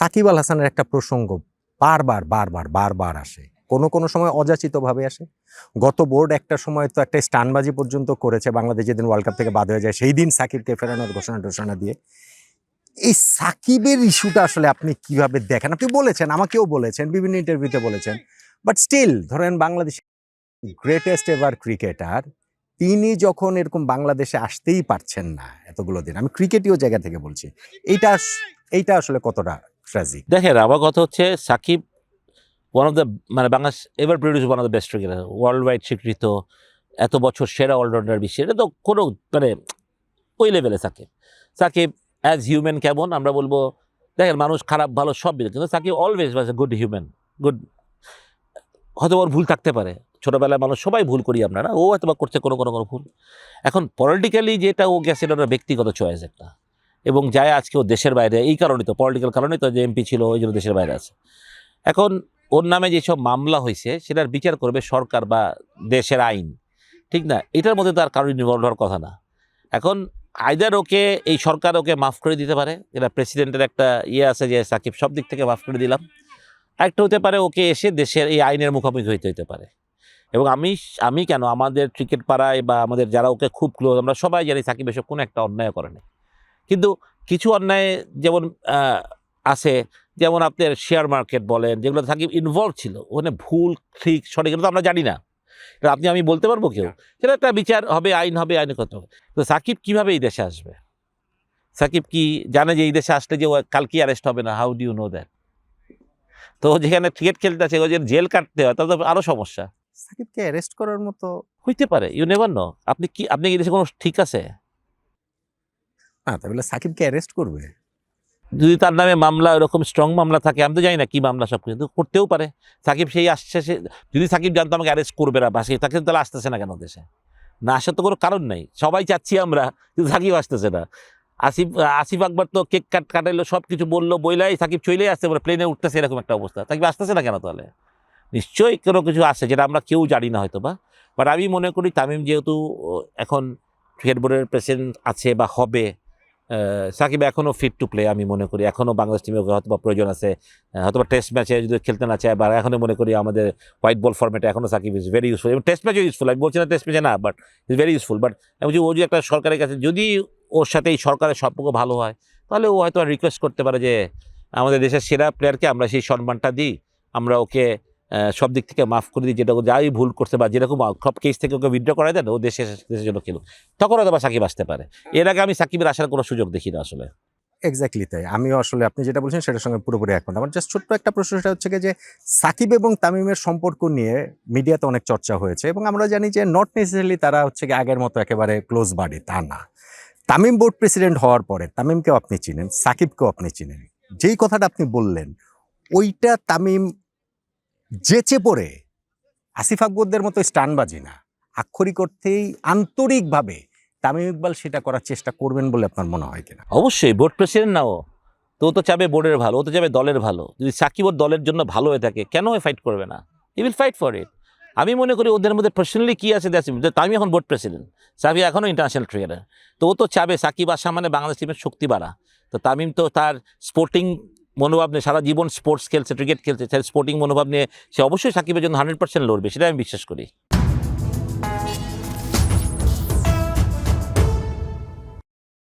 সাকিব আল হাসানের একটা প্রসঙ্গ বারবার আসে, কোনো সময় অযাচিতভাবে আসে। গত বোর্ড একটা সময় তো একটা স্টানবাজি পর্যন্ত করেছে, বাংলাদেশ যেদিন ওয়ার্ল্ড কাপ থেকে বাদ হয়ে যায় সেই দিন সাকিবকে ফেরানোর ঘোষণা দিয়ে। এই সাকিবের ইস্যুটা আসলে আপনি কিভাবে দেখেন? আপনি বলেছেন, আমাকেও বলেছেন, বিভিন্ন ইন্টারভিউতে বলেছেন, বাট স্টিল ধরেন বাংলাদেশ গ্রেটেস্ট এভার ক্রিকেটার, তিনি যখন এরকম বাংলাদেশে আসতেই পারছেন না এতগুলো দিন, আমি ক্রিকেটীয় জায়গা থেকে বলছি, এইটা আসলে কতটা ট্র্যাজিক? দেখেন, আমার কথা হচ্ছে Shakib one of the Bangladesh ever produce one of the best cricketer, world wide স্বীকৃত, এত বছর সেরা অলরাউন্ডার বিশ্বে, এটা তো কোনো ওই লেভেলে সাকিব অ্যাজ হিউম্যান কেমন আমরা বলবো। দেখেন, মানুষ খারাপ ভালো সব মিলে, কিন্তু Shakib always was a good human, good. হয়তো ওর ভুল থাকতে পারে, ছোটোবেলায় মানুষ সবাই ভুল করি আমরা, না? ও হয়তো বা করছে কোনো ভুল। এখন পলিটিক্যালি যেটা ও গেছে, এটা ব্যক্তিগত চয়েস একটা, এবং যায় আজকে ও দেশের বাইরে, এই কারণেই তো, পলিটিক্যাল কারণেই তো, যে এমপি ছিল ওই জন্য দেশের বাইরে আছে। এখন ওর নামে যেসব মামলা হয়েছে সেটার বিচার করবে সরকার বা দেশের আইন, ঠিক না? এটার মধ্যে তো আর কারোর ইনভলভ হওয়ার কথা না। এখন আইদার ওকে এই সরকার ওকে মাফ করে দিতে পারে, এটা প্রেসিডেন্টের একটা আছে যে সাকিব সব দিক থেকে মাফ করে দিলাম। আরেকটা হতে পারে ওকে এসে দেশের এই আইনের মুখোমুখি হইতে পারে। এবং আমি কেন, আমাদের ক্রিকেট পাড়ায় বা আমাদের যারা ওকে খুব ক্লোজ, আমরা সবাই জানি সাকিব এসব কোনো একটা অন্যায় করেনি। কিন্তু কিছু অন্যায় যেমন আছে, যেমন আপনার শেয়ার মার্কেট বলেন, যেগুলো সাকিব ইনভলভ ছিল, ওখানে ভুল ঠিক সঠিক তো আমরা জানি না, এটা আমি বলতে পারবো কেউ? সেটা একটা বিচার হবে, আইন হবে, আইনে করতে হবে। তো সাকিব কীভাবে এই দেশে আসবে? সাকিব কি জানে যে এই দেশে আসলে যে ও কালকে অ্যারেস্ট হবে না? How do you know that? তো যেখানে ক্রিকেট খেলতে আছে, ও যে জেল কাটতে হয়, তাহলে তো আরও সমস্যা। সাকিবকে অ্যারেস্ট করার মতো হইতে পারে, ইউ নেভার নো। আপনি কি এই দেশে কোনো ঠিক আছে? না, তাহলে সাকিবকে অ্যারেস্ট করবে? যদি তার নামে মামলা, এরকম স্ট্রং মামলা থাকে, আমি তো জানি না কি মামলা, সব কিন্তু করতেও পারে। সাকিব সেই আসছে, যদি সাকিব জানতো আমাকে অ্যারেস্ট করবে না, বাসে তাকে তাহলে আসতেছে না কেন দেশে? না আসার তো কোনো কারণ নেই, সবাই চাচ্ছি আমরা, কিন্তু সাকিব আসতেছে না। আসিফ আকবর তো কেক কাটাইলো, সব কিছু বললো, বইলাই সাকিব চলেই আসতে পারে, প্লেনে উঠতেছে, এরকম একটা অবস্থা। সাকিব আসতেছে না কেন তাহলে? নিশ্চয়ই কোনো কিছু আছে যেটা আমরা কেউ জানি না হয়তো বা। বাট আমি মনে করি তামিম যেহেতু এখন ক্রিকেট বোর্ডের প্রেসিডেন্ট আছে বা হবে, সাকিব এখনও ফিট টু প্লে, আমি মনে করি এখনও বাংলাদেশ টিমে হয়তো বা প্রয়োজন আছে, হয়তো বা টেস্ট ম্যাচে যদি খেলতে না চায়, বা এখনও মনে করি আমাদের হোয়াইট বল ফর্মেটে এখনও সাকিব ইজ ভেরি ইউজফুল, এবং টেস্ট ম্যাচও ইউজফুল, আমি বলছি না টেস্ট ম্যাচে না, but is very useful. But আমি বলছি, ও যদি একটা সরকারের কাছে, যদি ওর সাথে এই সরকারের সম্পর্ক ভালো হয়, তাহলে ও হয়তো রিকোয়েস্ট করতে পারে যে আমাদের দেশের সেরা প্লেয়ারকে আমরা সেই সম্মানটা দিই, আমরা ওকে সব দিক থেকে মাফ করে দিই, যেটা যাই ভুল করছে বা যেরকম সব কেস থেকে ওকে উইথড্র করাই দেন, ও দেশের জন্য খেলুক, তখন হয়তো বা সাকিব আসতে পারে। এর আগে আমি সাকিবের আসার কোনো সুযোগ দেখি না আসলে। এক্স্যাক্টলি তাই, আমিও আসলে আপনি যেটা বলছেন সেটার সঙ্গে পুরোপুরি একমত। আমার জাস্ট ছোট্ট একটা প্রশ্ন, সেটা হচ্ছে যে সাকিব এবং তামিমের সম্পর্ক নিয়ে মিডিয়াতে অনেক চর্চা হয়েছে, এবং আমরা জানি যে নট নেসেসারিলি তারা হচ্ছে আগের মতো একেবারে ক্লোজ বাডি, তা না। তামিম বোর্ড প্রেসিডেন্ট হওয়ার পরে তামিমকেও আপনি চিনেন, সাকিবকেও আপনি চিনেন, যেই কথাটা আপনি বললেন ওইটা তামিম যেচে পড়ে আসিফ আকবরদের মতো স্টানবাজি না, আক্ষরিক অর্থেই আন্তরিকভাবে তামিম ইকবাল সেটা করার চেষ্টা করবেন বলে আপনার মনে হয় কিনা? অবশ্যই, বোর্ড প্রেসিডেন্ট না ও, তো ও তো চাবে বোর্ডের ভালো, ও তো চাবে দলের ভালো। যদি সাকিব ওর দলের জন্য ভালো হয়ে থাকে, কেন ফাইট করবে না? He will fight for it. আমি মনে করি ওদের মধ্যে পার্সোনালি কী আছে, তামিম এখন বোর্ড প্রেসিডেন্ট, সাকিব এখনও ইন্টারন্যাশনাল ক্রিকেটার, তো ও তো চাবে সাকিব আসা মানে বাংলাদেশ টিমের শক্তি বাড়া। তো তামিম তো তার স্পোর্টিং মনোভাব নিয়ে, সারা জীবন স্পোর্টস খেলছে, ক্রিকেট খেলছে, স্পোর্টিং মনোভাব নিয়ে সে অবশ্যই সাকিবের জন্য 100% লড়বে, সেটা আমি বিশ্বাস করি।